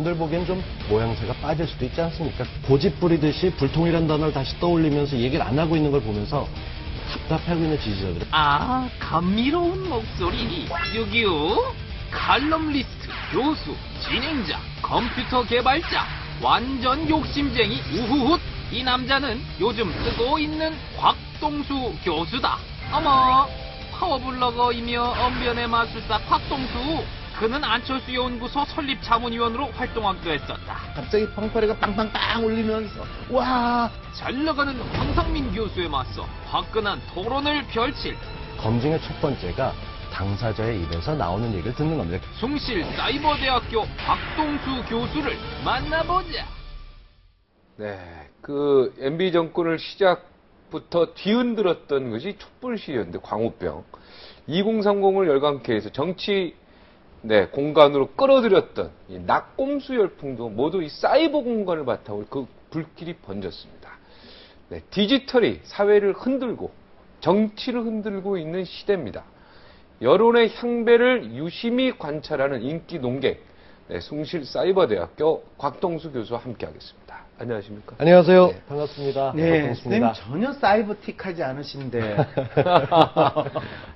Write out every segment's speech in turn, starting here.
남들 보기엔 좀 모양새가 빠질 수도 있지 않습니까? 고집 부리듯이 불통이란 단어를 다시 떠올리면서 얘기를 안 하고 있는 걸 보면서 답답해하고 있는 지지자들. 아, 감미로운 목소리. 6.25 칼럼리스트, 교수, 진행자, 컴퓨터 개발자, 완전 욕심쟁이 우후훗. 이 남자는 요즘 뜨고 있는 곽동수 교수다. 어머, 파워블로거이며 언변의 마술사 곽동수. 그는 안철수 연구소 설립 자문위원으로 활동하기도 했었다. 갑자기 펑파리가 빵빵빵 울리면서 와, 잘 나가는 황상민 교수에 맞서 화끈한 토론을 펼칠 검증의 첫 번째가 당사자의 입에서 나오는 얘기를 듣는 겁니다. 숭실 사이버대학교 곽동수 교수를 만나보자. 네, 그 MB 정권을 시작부터 뒤흔들었던 것이 촛불 시위였는데 광우병 2030을 열광케 해서 정치 공간으로 끌어들였던 이 낙곰수 열풍도 모두 이 사이버 공간을 바탕으로 그 불길이 번졌습니다. 네, 디지털이 사회를 흔들고 정치를 흔들고 있는 시대입니다. 여론의 향배를 유심히 관찰하는 인기 농객, 숭실 사이버대학교 곽동수 교수와 함께하겠습니다. 안녕하십니까? 안녕하세요. 네. 반갑습니다. 네, 반갑습니다. 선생님 전혀 사이버틱하지 않으신데.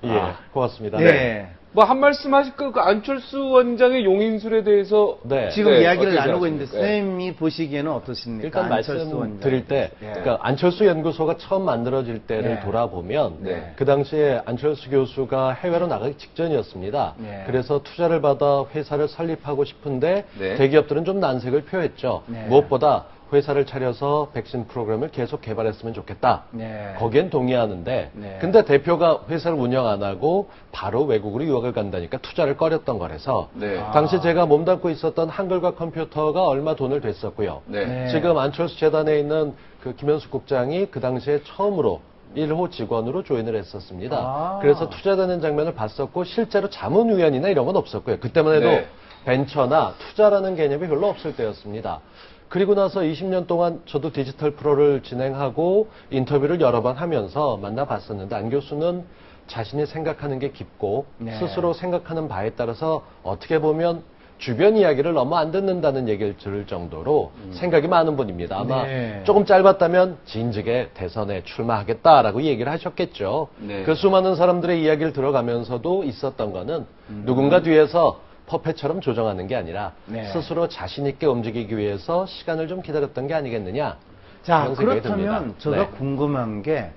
예, 고맙습니다. 네. 뭐 한 말씀 하실까요? 그 안철수 원장의 용인술에 대해서 네. 지금 이야기를 어떻게 나누고 있는데 생각하십니까? 선생님이 보시기에는 어떠십니까? 일단 안철수 말씀드릴 때, 예. 그러니까 안철수 연구소가 처음 만들어질 때를 네. 돌아보면 네. 그 당시에 안철수 교수가 해외로 나가기 직전이었습니다. 네. 그래서 투자를 받아 회사를 설립하고 싶은데 네. 대기업들은 좀 난색을 표했죠. 네. 무엇보다 회사를 차려서 백신 프로그램을 계속 개발했으면 좋겠다. 네. 거기엔 동의하는데 네. 근데 대표가 회사를 운영 안 하고 바로 외국으로 유학을 간다니까 투자를 꺼렸던 거라서 네. 당시 제가 몸담고 있었던 한글과 컴퓨터가 얼마 돈을 댔었고요. 네. 네. 지금 안철수 재단에 있는 그 김현숙 국장이 그 당시에 처음으로 1호 직원으로 조인을 했었습니다. 아. 그래서 투자되는 장면을 봤었고 실제로 자문위원이나 이런 건 없었고요. 그때만 해도 네. 벤처나 투자라는 개념이 별로 없을 때였습니다. 그리고 나서 20년 동안 저도 디지털 프로를 진행하고 인터뷰를 여러 번 하면서 만나봤었는데 안 교수는 자신이 생각하는 게 깊고 네. 스스로 생각하는 바에 따라서 어떻게 보면 주변 이야기를 너무 안 듣는다는 얘기를 들을 정도로 생각이 많은 분입니다. 아마 네. 조금 짧았다면 진즉에 대선에 출마하겠다라고 얘기를 하셨겠죠. 네. 그 수많은 사람들의 이야기를 들어가면서도 있었던 거는 누군가 뒤에서 퍼펫처럼 조정하는 게 아니라 네. 스스로 자신 있게 움직이기 위해서 시간을 좀 기다렸던 게 아니겠느냐. 자, 그런 생각이 그렇다면 듭니다. 제가 네. 궁금한 게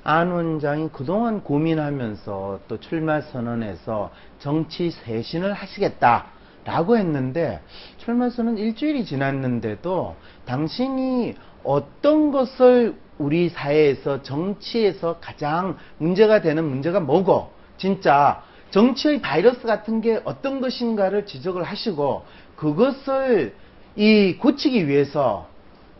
안 원장이 그동안 고민하면서 또 출마 선언에서 정치 쇄신을 하시겠다라고 했는데 출마 선언 일주일이 지났는데도 당신이 어떤 것을 우리 사회에서 정치에서 가장 문제가 되는 문제가 뭐고 진짜 정치의 바이러스 같은 게 어떤 것인가를 지적을 하시고 그것을 고치기 위해서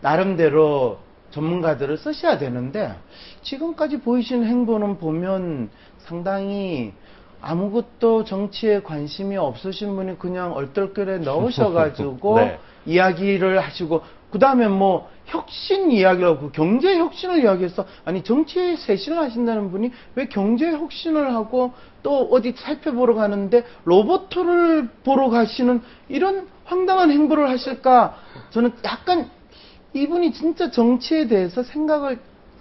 나름대로 전문가들을 쓰셔야 되는데 지금까지 보이신 행보는 보면 상당히 아무것도 정치에 관심이 없으신 분이 그냥 얼떨결에 넣으셔가지고 네. 이야기를 하시고 그 다음에 뭐 혁신 이야기를 하고 경제 혁신을 이야기해서 아니 정치에 쇄신을 하신다는 분이 왜 경제 혁신을 하고 또 어디 살펴보러 가는데 로봇을 보러 가시는 이런 황당한 행보를 하실까 저는 약간 이분이 진짜 정치에 대해서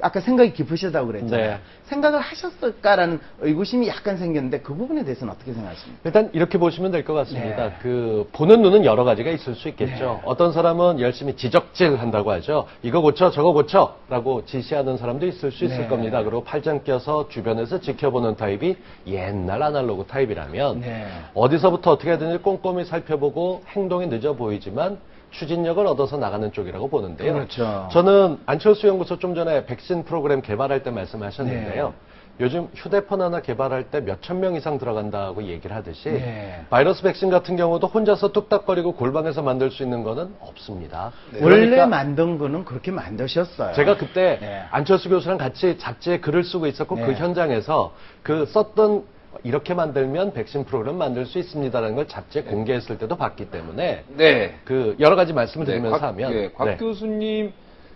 아까 생각이 깊으시다고 그랬잖아요. 네. 생각을 하셨을까라는 의구심이 약간 생겼는데 그 부분에 대해서는 어떻게 생각하십니까? 일단 이렇게 보시면 될 것 같습니다. 네. 그 보는 눈은 여러 가지가 있을 수 있겠죠. 네. 어떤 사람은 열심히 지적질한다고 하죠. 이거 고쳐 저거 고쳐라고 지시하는 사람도 있을 수 있을 네. 겁니다. 그리고 팔짱 껴서 주변에서 지켜보는 타입이 옛날 아날로그 타입이라면 네. 어디서부터 어떻게 해야되는지 꼼꼼히 살펴보고 행동이 늦어 보이지만 추진력을 얻어서 나가는 쪽이라고 보는데요. 그렇죠. 저는 안철수 연구소 좀 전에 백신 프로그램 개발할 때 말씀하셨는데요. 네. 요즘 휴대폰 하나 개발할 때 몇천 명 이상 들어간다고 얘기를 하듯이 네. 바이러스 백신 같은 경우도 혼자서 뚝딱거리고 골방에서 만들 수 있는 거는 없습니다. 원래 그러니까 만든 거는 그렇게 만드셨어요. 제가 그때 네. 안철수 교수랑 같이 잡지에 글을 쓰고 있었고 네. 그 현장에서 그 썼던 이렇게 만들면 백신 프로그램 만들 수 있습니다라는 걸 잡지에 공개했을 때도 봤기 때문에 네. 그 여러 가지 말씀을 드리면서 하면 곽 교수님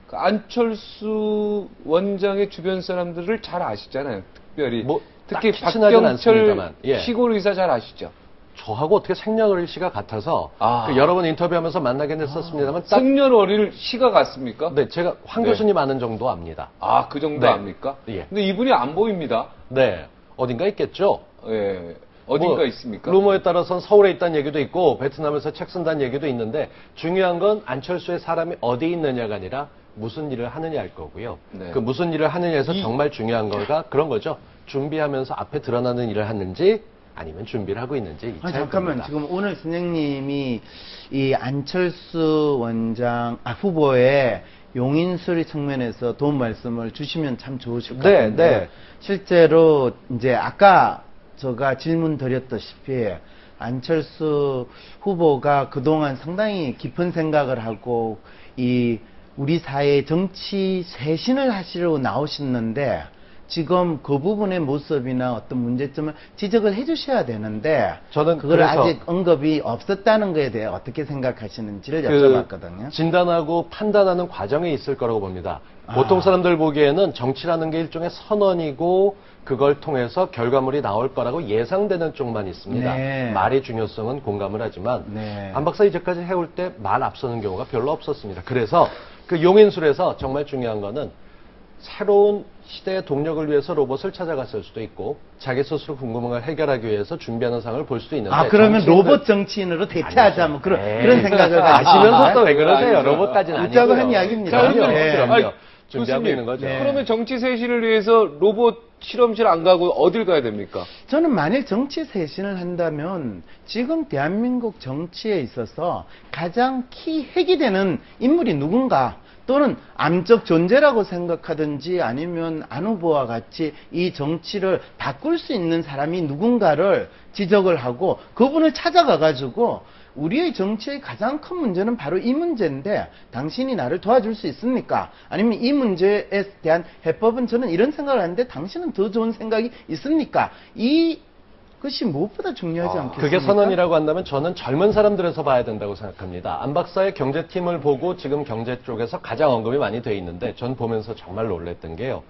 그 안철수 원장의 주변 사람들을 잘 아시잖아요. 특별히 뭐 특히 딱히 친하진 박경철 않습니다만, 예. 시골 의사 잘 아시죠? 저하고 어떻게 생년월일 씨가 같아서 아. 그 여러 번 인터뷰하면서 만나긴 했었습니다만 딱 생년월일 시가 같습니까? 네, 제가 황 네. 교수님 아는 정도 압니다. 아, 그 정도 네. 압니까? 예. 근데 이분이 안 보입니다. 네, 어딘가 있겠죠. 예. 어딘가 뭐, 있습니까? 루머에 따라서는 서울에 있다는 얘기도 있고 베트남에서 책 쓴다는 얘기도 있는데 중요한 건 안철수의 사람이 어디 있느냐가 아니라 무슨 일을 하느냐일 거고요. 네. 그 무슨 일을 하느냐에서 정말 중요한 거가 그런 거죠. 준비하면서 앞에 드러나는 일을 하는지 아니면 준비를 하고 있는지. 이 아니, 차이일 잠깐만. 겁니다. 지금 오늘 선생님이 이 안철수 후보의 용인수리 측면에서 도움 말씀을 주시면 참 좋으실 것 네, 같은데 네. 실제로 이제 아까 제가 질문 드렸다시피 안철수 후보가 그동안 상당히 깊은 생각을 하고 이 우리 사회의 정치 쇄신을 하시려고 나오셨는데 지금 그 부분의 모습이나 어떤 문제점을 지적을 해주셔야 되는데 저는 그걸 그래서 아직 언급이 없었다는 거에 대해 어떻게 생각하시는지를 그 여쭤봤거든요. 진단하고 판단하는 과정에 있을 거라고 봅니다. 아. 보통 사람들 보기에는 정치라는 게 일종의 선언이고 그걸 통해서 결과물이 나올 거라고 예상되는 쪽만 있습니다. 네. 말의 중요성은 공감을 하지만 네. 안 박사 이제까지 해올 때 말 앞서는 경우가 별로 없었습니다. 그래서 그 용인술에서 정말 중요한 거는 새로운 시대의 동력을 위해서 로봇을 찾아갔을 수도 있고 자기 스스로 궁금한 걸 해결하기 위해서 준비하는 상황을 볼 수도 있는데 아, 그러면 정치인들- 로봇 정치인으로 대체하자 뭐 그런 에이, 그런 생각을 아시면서 또 왜 그러세요? 아니죠. 로봇까지는 아니고요. 웃자고 한 이야기입니다. 그럼요. 네. 그럼요. 아니, 준비하고 교수님, 있는 거죠. 네. 그러면 정치 쇄신을 위해서 로봇 실험실 안 가고 어딜 가야 됩니까? 저는 만일 정치 쇄신을 한다면 지금 대한민국 정치에 있어서 가장 핵이 되는 인물이 누군가 또는 암적 존재라고 생각하든지 아니면 안 후보와 같이 이 정치를 바꿀 수 있는 사람이 누군가를 지적을 하고 그분을 찾아가 가지고 우리의 정치의 가장 큰 문제는 바로 이 문제인데 당신이 나를 도와줄 수 있습니까? 아니면 이 문제에 대한 해법은 저는 이런 생각을 하는데 당신은 더 좋은 생각이 있습니까? 이것이 무엇보다 중요하지 않겠습니까? 그게 선언이라고 한다면 저는 젊은 사람들에서 봐야 된다고 생각합니다. 안 박사의 경제팀을 보고 지금 경제 쪽에서 가장 언급이 많이 돼 있는데 전 보면서 정말 놀랬던 게요.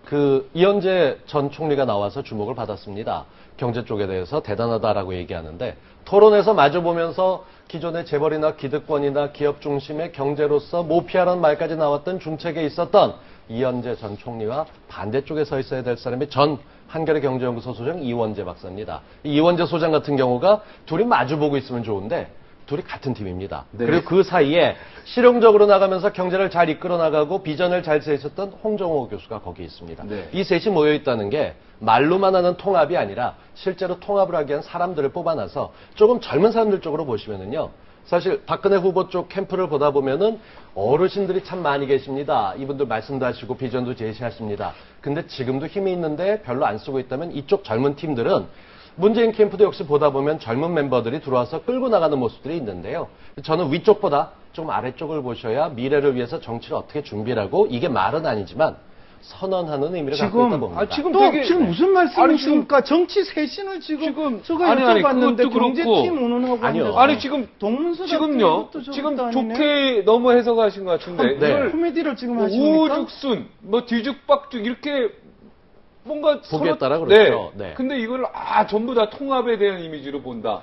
그 이현재 전 총리가 나와서 주목을 받았습니다. 경제 쪽에 대해서 대단하다라고 얘기하는데 토론에서 마주 보면서 기존의 재벌이나 기득권이나 기업 중심의 경제로서 모피하라는 말까지 나왔던 중책에 있었던 이현재 전 총리와 반대쪽에 서 있어야 될 사람이 전 한겨레 경제연구소 소장 이원재 박사입니다. 이 이원재 소장 같은 경우가 둘이 마주보고 있으면 좋은데 둘이 같은 팀입니다. 네. 그리고 그 사이에 실용적으로 나가면서 경제를 잘 이끌어 나가고 비전을 잘 세웠던 홍정호 교수가 거기 있습니다. 네. 이 셋이 모여 있다는 게 말로만 하는 통합이 아니라 실제로 통합을 하기 위한 사람들을 뽑아놔서 조금 젊은 사람들 쪽으로 보시면은요. 사실 박근혜 후보 쪽 캠프를 보다 보면은 어르신들이 참 많이 계십니다. 이분들 말씀도 하시고 비전도 제시하십니다. 근데 지금도 힘이 있는데 별로 안 쓰고 있다면 이쪽 젊은 팀들은 문재인 캠프도 역시 보다 보면 젊은 멤버들이 들어와서 끌고 나가는 모습들이 있는데요. 저는 위쪽보다 좀 아래쪽을 보셔야 미래를 위해서 정치를 어떻게 준비를 하고 이게 말은 아니지만 선언하는 의미를 갖고 있다 봅니다. 지금 또 되게 지금 무슨 말씀이십니까? 정치 쇄신을 지금 제가 아니, 여쭤봤는데 그것도 경제팀 그렇고. 운운하고 아니요. 앉아서 아니 지금 동문서 지금요. 지금 좋게 너무 해석하신 것 같은데 네. 이걸 코미디를 지금 뭐 하십니까? 우죽순, 뭐 뒤죽박죽 이렇게 뭔가 보기에 따라 그렇죠. 네. 네. 근데 이걸 전부 다 통합에 대한 이미지로 본다.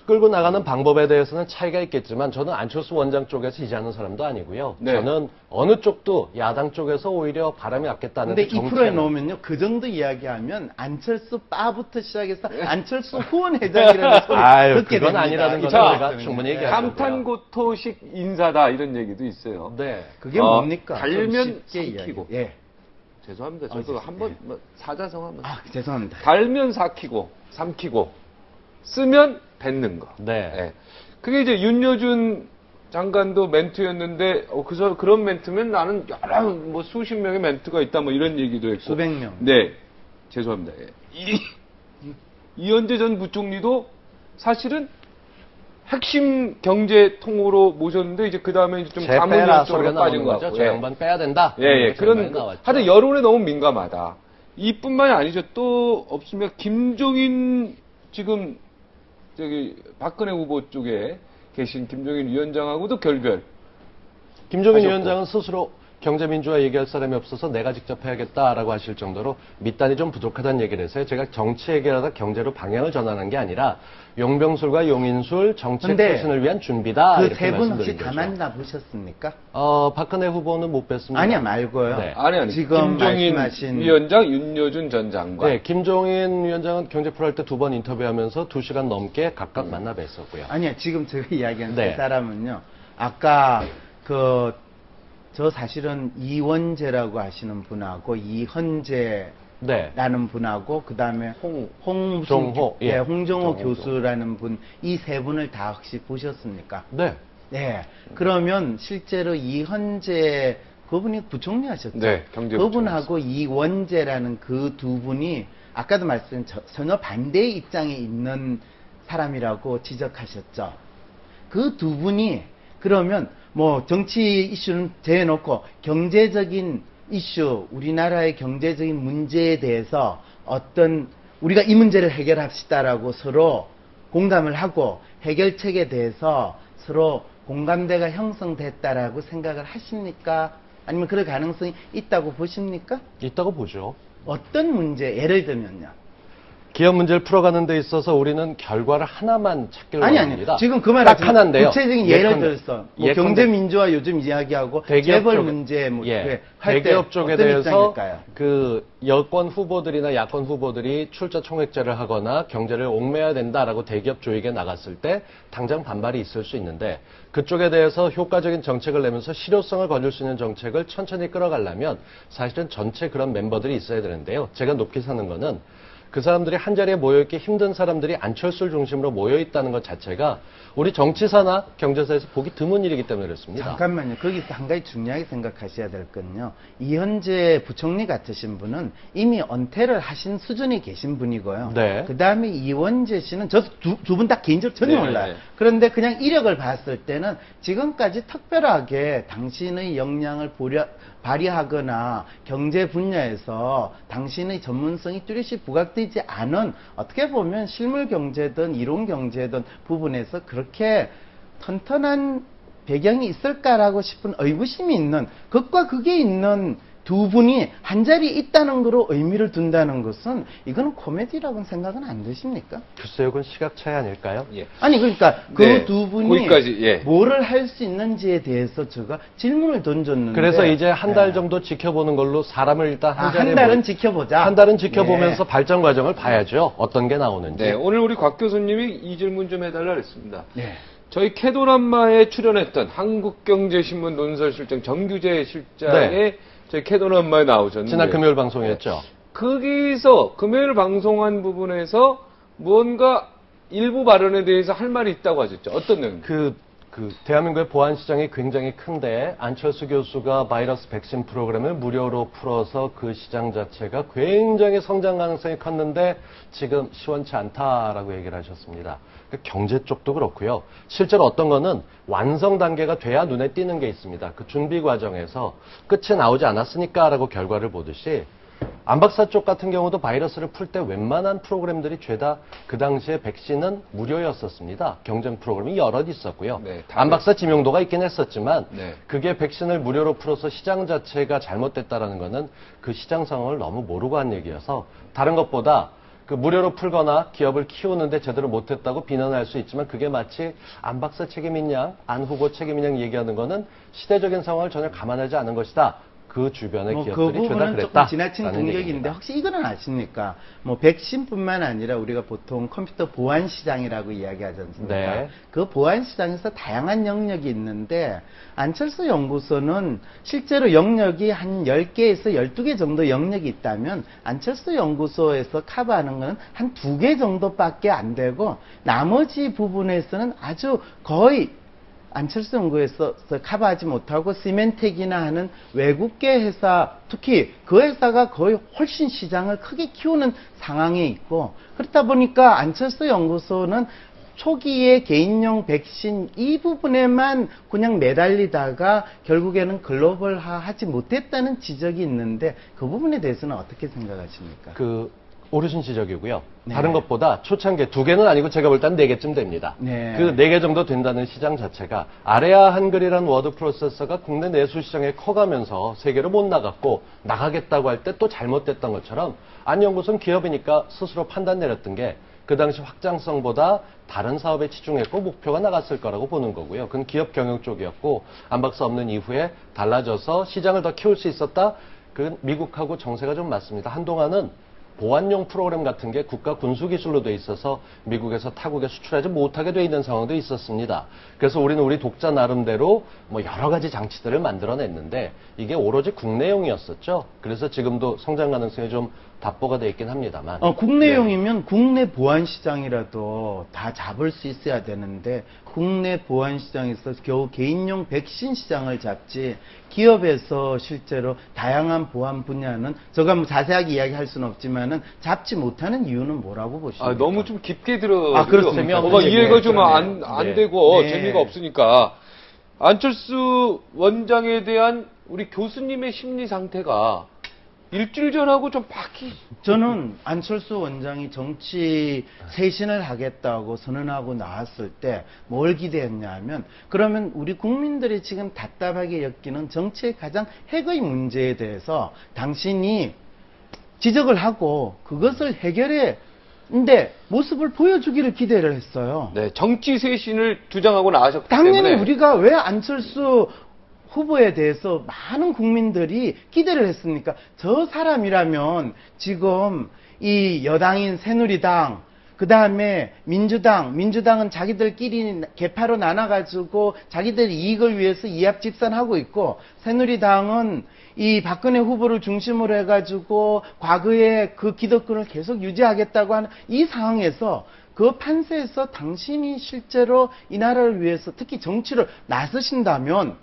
끌고 나가는 방법에 대해서는 차이가 있겠지만 저는 안철수 원장 쪽에서 지지하는 사람도 아니고요. 네. 저는 어느 쪽도 야당 쪽에서 오히려 바람이 왔겠다는 근데 2%에 넣으면요, 그 정도 이야기하면 안철수 빠부터 시작해서 안철수 후원회장이라는 소리 아유, 듣게 그건 됩니다. 아니라는 이 거는 자, 제가 충분히 얘기하고요. 감탄고토식 인사다 이런 얘기도 있어요. 네. 그게 뭡니까? 좀 달면 쉽게 삼키고. 이야기. 예. 죄송합니다. 저도 한번 사자성 한번. 아, 죄송합니다. 달면 삭히고 삼키고 쓰면 뱉는 거. 네. 예. 그게 이제 윤여준 장관도 멘트였는데 그런 멘트면 나는 여러 뭐 수십 명의 멘트가 있다 뭐 이런 얘기도 했고. 수백 명. 네. 죄송합니다. 예. 이현재 전 부총리도 사실은 핵심 경제 통으로 모셨는데 이제 그 다음에 좀 제 가문력 빼라 쪽으로 소리가 빠진 나오는 것 거죠. 같고. 저 예. 양반 빼야 된다. 예, 그런 나왔죠. 하여튼 여론에 너무 민감하다. 이뿐만이 아니죠. 또 없으면 김종인 지금 저기 박근혜 후보 쪽에 계신 김종인 위원장하고도 결별. 김종인 하셨고. 위원장은 스스로 경제민주화 얘기할 사람이 없어서 내가 직접 해야겠다라고 하실 정도로 밑단이 좀 부족하다는 얘기를 해서요. 제가 정치 얘기하다 경제로 방향을 전환한 게 아니라 용병술과 용인술 정책 근데推進을 위한 준비다. 그 이렇게 세 분 혹시 말씀드린 다 거죠. 만나보셨습니까? 박근혜 후보는 못 뵀습니다. 아니야, 말고요. 네. 아니. 지금 김종인 말씀하신 위원장, 윤여준 전 장관. 네, 김종인 위원장은 경제 프로 할 때 2번 인터뷰하면서 2시간 넘게 각각 만나 뵀었고요. 아니야, 지금 제가 이야기한 네. 그 사람은요. 아까 저 사실은 이원재라고 하시는 분하고 이헌재라는 네. 분하고 그다음에 종호, 예. 홍정호 종호. 교수라는 분 이 세 분을 다 혹시 보셨습니까? 네. 네. 그러면 실제로 이헌재 그분이 부총리 하셨죠? 네, 경제부총리 그분하고 이원재라는 그 두 분이 아까도 말씀드린 전혀 반대의 입장에 있는 사람이라고 지적하셨죠. 그 두 분이 그러면 뭐 정치 이슈는 제해놓고 경제적인 이슈, 우리나라의 경제적인 문제에 대해서 어떤 우리가 이 문제를 해결합시다라고 서로 공감을 하고 해결책에 대해서 서로 공감대가 형성됐다라고 생각을 하십니까? 아니면 그럴 가능성이 있다고 보십니까? 있다고 보죠. 어떤 문제, 예를 들면요. 기업 문제를 풀어가는 데 있어서 우리는 결과를 하나만 찾기를 원합니다. 지금 그 말 딱 하나인데요. 구체적인 예를 들어서 뭐 경제 민주화 요즘 이야기하고 재벌 쪽, 문제 뭐 예, 할 때 대기업 쪽에 어떤 대해서 입장일까요? 그 여권 후보들이나 야권 후보들이 출자 총액제를 하거나 경제를 옥매야 된다라고 대기업 조직에 나갔을 때 당장 반발이 있을 수 있는데 그쪽에 대해서 효과적인 정책을 내면서 실효성을 거둘 수 있는 정책을 천천히 끌어가려면 사실은 전체 그런 멤버들이 있어야 되는데요. 제가 높게 사는 거는 그 사람들이 한자리에 모여있기 힘든 사람들이 안철수를 중심으로 모여있다는 것 자체가 우리 정치사나 경제사에서 보기 드문 일이기 때문에 그렇습니다. 잠깐만요. 거기서 한 가지 중요하게 생각하셔야 될 건요. 이현재 부총리 같으신 분은 이미 은퇴를 하신 수준에 계신 분이고요. 네. 그 다음에 이원재 씨는 저도 두 분 다 개인적으로 전혀 네, 몰라요. 네. 그런데 그냥 이력을 봤을 때는 지금까지 특별하게 당신의 역량을 발휘하거나 경제 분야에서 당신의 전문성이 뚜렷이 부각되지 않은 어떻게 보면 실물 경제든 이론 경제든 부분에서 그렇게 튼튼한 배경이 있을까라고 싶은 의구심이 있는 극과 극에 있는 두 분이 한자리에 있다는 거로 의미를 둔다는 것은 이거는 코미디라고는 생각은 안 드십니까? 글쎄요, 그건 시각 차이 아닐까요? 예. 아니 그러니까 네, 그 두 분이 거기까지, 예. 뭐를 할 수 있는지에 대해서 제가 질문을 던졌는데 그래서 이제 한 달 네. 정도 지켜보는 걸로 사람을 일단 한 자리에 한 달은 지켜보자. 한 달은 지켜보면서 예. 발전 과정을 봐야죠. 어떤 게 나오는지. 네, 오늘 우리 곽 교수님이 이 질문 좀 해달라 그랬습니다. 네. 저희 캐도남마에 출연했던 한국경제신문 논설실장 정규재 실장의 네. 저희 캐도남마에 나오셨는데 지난 금요일 방송이었죠. 거기서 금요일 방송한 부분에서 무언가 일부 발언에 대해서 할 말이 있다고 하셨죠. 어떤 내용입니까? 대한민국의 보안 시장이 굉장히 큰데 안철수 교수가 바이러스 백신 프로그램을 무료로 풀어서 그 시장 자체가 굉장히 성장 가능성이 컸는데 지금 시원치 않다라고 얘기를 하셨습니다. 경제 쪽도 그렇고요. 실제로 어떤 거는 완성 단계가 돼야 눈에 띄는 게 있습니다. 그 준비 과정에서 끝이 나오지 않았으니까라고 결과를 보듯이 안 박사 쪽 같은 경우도 바이러스를 풀 때 웬만한 프로그램들이 죄다 그 당시에 백신은 무료였었습니다. 경쟁 프로그램이 여럿 있었고요. 네, 안 박사 지명도가 있긴 했었지만 네. 그게 백신을 무료로 풀어서 시장 자체가 잘못됐다라는 거는 그 시장 상황을 너무 모르고 한 얘기여서 다른 것보다 그 무료로 풀거나 기업을 키우는데 제대로 못했다고 비난할 수 있지만 그게 마치 안 박사 책임인 양, 안 후보 책임인 양 얘기하는 거는 시대적인 상황을 전혀 감안하지 않은 것이다. 그 주변의 그 기업들이 죄다 부분은 그랬다. 조금 지나친 공격인데 혹시 이거는 아십니까? 뭐 백신뿐만 아니라 우리가 보통 컴퓨터 보안 시장이라고 이야기하지 않습니까? 네. 그 보안 시장에서 다양한 영역이 있는데 안철수 연구소는 실제로 영역이 한 10개에서 12개 정도 영역이 있다면 안철수 연구소에서 커버하는 건 한 2개 정도밖에 안 되고 나머지 부분에서는 아주 거의 안철수 연구에서 커버하지 못하고 시멘텍이나 하는 외국계 회사, 특히 그 회사가 거의 훨씬 시장을 크게 키우는 상황에 있고 그렇다 보니까 안철수 연구소는 초기에 개인용 백신 이 부분에만 그냥 매달리다가 결국에는 글로벌화 하지 못했다는 지적이 있는데 그 부분에 대해서는 어떻게 생각하십니까? 오르신 지적이고요. 네. 다른 것보다 초창기 2개는 아니고 제가 볼 때는 4개쯤 됩니다. 네. 그 4개 정도 된다는 시장 자체가 아레아 한글이라는 워드 프로세서가 국내 내수 시장에 커가면서 세계로 못 나갔고 나가겠다고 할 때 또 잘못됐던 것처럼 안연구소는 기업이니까 스스로 판단 내렸던 게 그 당시 확장성보다 다른 사업에 치중했고 목표가 나갔을 거라고 보는 거고요. 그건 기업 경영 쪽이었고 안박사 없는 이후에 달라져서 시장을 더 키울 수 있었다. 그 미국하고 정세가 좀 맞습니다. 한동안은 보안용 프로그램 같은 게 국가 군수 기술로 돼 있어서 미국에서 타국에 수출하지 못하게 돼 있는 상황도 있었습니다. 그래서 우리는 우리 독자 나름대로 뭐 여러 가지 장치들을 만들어냈는데 이게 오로지 국내용이었었죠. 그래서 지금도 성장 가능성이 좀 답보가 돼 있긴 합니다만. 국내용이면 국내 보안 시장이라도 다 잡을 수 있어야 되는데 국내 보안 시장에서 겨우 개인용 백신 시장을 잡지 기업에서 실제로 다양한 보안 분야는 제가 뭐 자세하게 이야기할 수는 없지만은 잡지 못하는 이유는 뭐라고 보십니까? 너무 좀 깊게 들어. 아, 그렇습니다. 이해가 좀 네. 안 되고 네. 재미가 없으니까 안철수 원장에 대한 우리 교수님의 심리 상태가 일주일 전하고 좀 바뀌. 저는 안철수 원장이 정치 쇄신을 하겠다고 선언하고 나왔을 때 뭘 기대했냐 하면 그러면 우리 국민들이 지금 답답하게 엮이는 정치의 가장 핵의 문제에 대해서 당신이 지적을 하고 그것을 해결해 근데 모습을 보여주기를 기대를 했어요. 네, 정치 쇄신을 주장하고 나가셨기 당연히 때문에 우리가 왜 안철수 후보에 대해서 많은 국민들이 기대를 했습니까? 저 사람이라면 지금 이 여당인 새누리당, 그 다음에 민주당은 자기들끼리 개파로 나눠가지고 자기들 이익을 위해서 이합집산하고 있고, 새누리당은 이 박근혜 후보를 중심으로 해가지고 과거의 그 기득권을 계속 유지하겠다고 하는 이 상황에서 그 판세에서 당신이 실제로 이 나라를 위해서 특히 정치를 나서신다면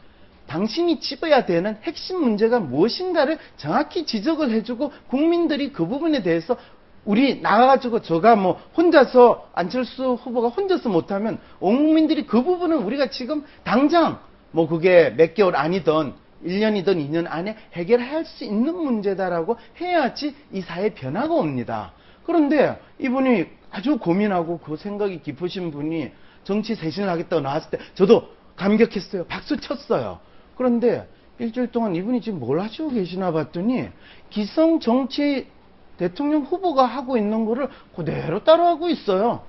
당신이 짚어야 되는 핵심 문제가 무엇인가를 정확히 지적을 해주고 국민들이 그 부분에 대해서 우리 나가가지고 제가 뭐 혼자서 안철수 후보가 혼자서 못하면 온 국민들이 그 부분은 우리가 지금 당장 뭐 그게 몇 개월 아니든 1년이든 2년 안에 해결할 수 있는 문제다라고 해야지 이 사회 변화가 옵니다. 그런데 이분이 아주 고민하고 그 생각이 깊으신 분이 정치 쇄신을 하겠다고 나왔을 때 저도 감격했어요. 박수 쳤어요. 그런데 일주일 동안 이분이 지금 뭘 하시고 계시나 봤더니 기성 정치 대통령 후보가 하고 있는 거를 그대로 따라하고 있어요.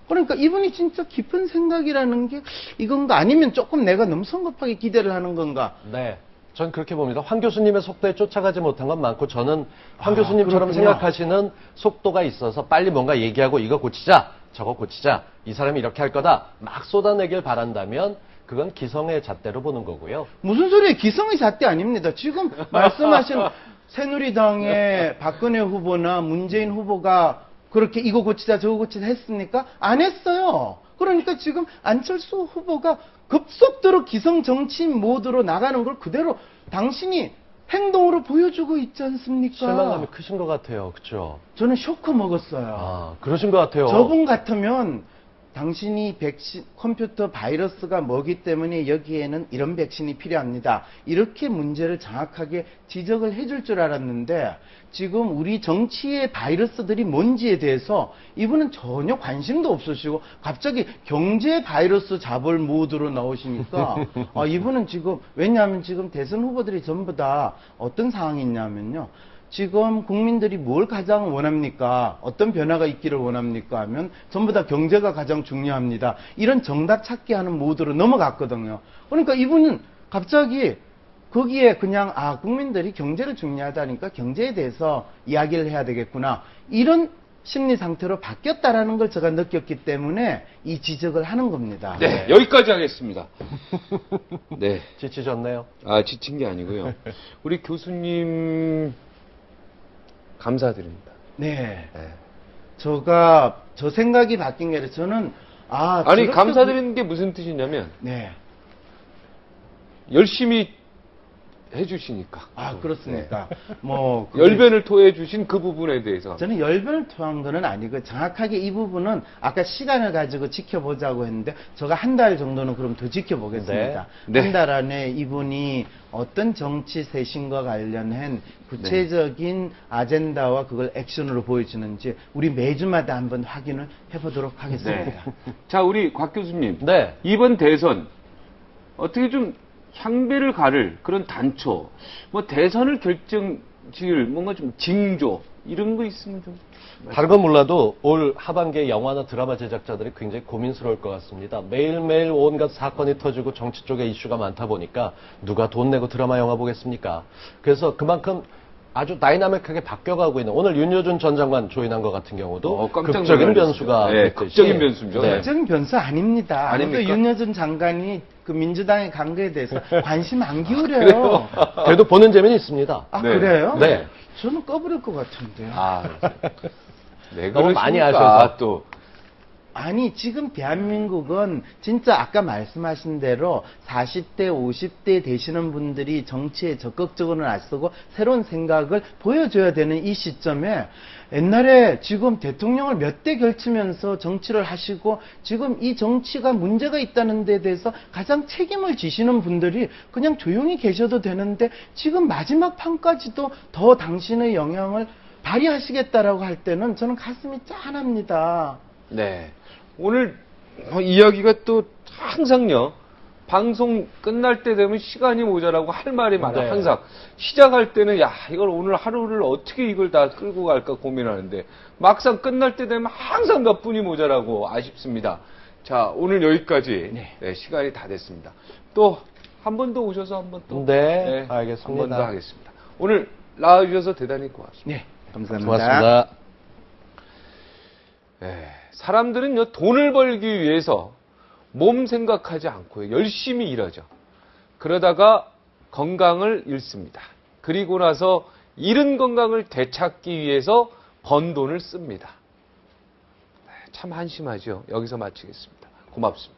그러니까 이분이 진짜 깊은 생각이라는 게 이건가 아니면 조금 내가 너무 성급하게 기대를 하는 건가? 네. 전 그렇게 봅니다. 황 교수님의 속도에 쫓아가지 못한 건 많고 저는 황 교수님처럼 그렇군요. 생각하시는 속도가 있어서 빨리 뭔가 얘기하고 이거 고치자, 저거 고치자, 이 사람이 이렇게 할 거다 막 쏟아내길 바란다면 그건 기성의 잣대로 보는 거고요. 무슨 소리예요? 기성의 잣대 아닙니다. 지금 말씀하신 새누리당의 박근혜 후보나 문재인 후보가 그렇게 이거 고치자 저거 고치자 했습니까? 안 했어요. 그러니까 지금 안철수 후보가 급속도로 기성 정치인 모드로 나가는 걸 그대로 당신이 행동으로 보여주고 있지 않습니까? 실망감이 크신 것 같아요. 그렇죠? 저는 쇼크 먹었어요. 아, 그러신 것 같아요. 저분 같으면 당신이 백신, 컴퓨터 바이러스가 뭐기 때문에 여기에는 이런 백신이 필요합니다. 이렇게 문제를 정확하게 지적을 해줄 줄 알았는데 지금 우리 정치의 바이러스들이 뭔지에 대해서 이분은 전혀 관심도 없으시고 갑자기 경제 바이러스 잡을 모드로 나오시니까 이분은 지금 왜냐하면 지금 대선 후보들이 전부 다 어떤 상황이 있냐면요. 지금 국민들이 뭘 가장 원합니까? 어떤 변화가 있기를 원합니까? 하면 전부 다 경제가 가장 중요합니다. 이런 정답 찾기 하는 모드로 넘어갔거든요. 그러니까 이분은 갑자기 거기에 그냥 국민들이 경제를 중요하다니까 경제에 대해서 이야기를 해야 되겠구나. 이런 심리 상태로 바뀌었다라는 걸 제가 느꼈기 때문에 이 지적을 하는 겁니다. 네, 여기까지 하겠습니다. 네. 지치셨네요. 지친 게 아니고요. 우리 교수님 감사드립니다. 네. 네. 저 생각이 바뀐 게 아니라 저는 아니 저렇게 감사드리는 게 무슨 뜻이냐면 네. 열심히 해주시니까. 아, 그렇습니까? 뭐 열변을 토해 주신 그 부분에 대해서. 저는 열변을 토한 거는 아니고 정확하게 이 부분은 아까 시간을 가지고 지켜보자고 했는데 제가 한 달 정도는 그럼 더 지켜보겠습니다. 네. 한 달 안에 이분이 어떤 정치 쇄신과 관련한 구체적인 아젠다와 그걸 액션으로 보여주는지 우리 매주마다 한번 확인을 해보도록 하겠습니다. 네. 자, 우리 곽 교수님. 네. 이번 대선 어떻게 좀 향배를 가를 그런 단초, 뭐 대선을 결정지을 뭔가 좀 징조 이런 거 있으면 좀. 다른 건 몰라도 올 하반기에 영화나 드라마 제작자들이 굉장히 고민스러울 것 같습니다. 매일매일 온갖 사건이 터지고 정치 쪽에 이슈가 많다 보니까 누가 돈 내고 드라마 영화 보겠습니까? 그래서 그만큼 아주 다이나믹하게 바뀌어가고 있는 오늘 윤여준 전 장관 조인한 것 같은 경우도 깜짝 극적인 놀랐어요. 변수가 네, 됐듯이 극적인 변수죠. 네. 결정 변수 아닙니다. 아닙니까? 아무도 윤여준 장관이 그 민주당의 간 거에 대해서 관심 안 기울여요. 그래도 보는 재미는 있습니다. 아, 네. 그래요? 네. 저는 꺼버릴 것 같은데요. 아, 네, 너무 많이 그러십니까? 아셔서. 또. 아니, 지금 대한민국은 진짜 아까 말씀하신 대로 40대, 50대 되시는 분들이 정치에 적극적으로 나서고 새로운 생각을 보여줘야 되는 이 시점에 옛날에 지금 대통령을 몇 대 걸치면서 정치를 하시고 지금 이 정치가 문제가 있다는 데 대해서 가장 책임을 지시는 분들이 그냥 조용히 계셔도 되는데 지금 마지막 판까지도 더 당신의 영향을 발휘하시겠다라고 할 때는 저는 가슴이 짠합니다. 네. 오늘 이야기가 또 항상요. 방송 끝날 때 되면 시간이 모자라고 할 말이 많아요. 네. 항상 시작할 때는 야 이걸 오늘 하루를 어떻게 이걸 다 끌고 갈까 고민하는데 막상 끝날 때 되면 항상 몇 분이 모자라고 아쉽습니다. 자 오늘 여기까지 네, 시간이 다 됐습니다. 또 한 번 더 오셔서 한 번 또 네, 알겠습니다. 한 번 더 하겠습니다. 오늘 나와주셔서 대단히 고맙습니다. 네, 감사합니다. 고맙습니다. 네, 사람들은요 돈을 벌기 위해서 몸 생각하지 않고요 열심히 일하죠. 그러다가 건강을 잃습니다. 그리고 나서 잃은 건강을 되찾기 위해서 번 돈을 씁니다. 네, 참 한심하죠. 여기서 마치겠습니다. 고맙습니다.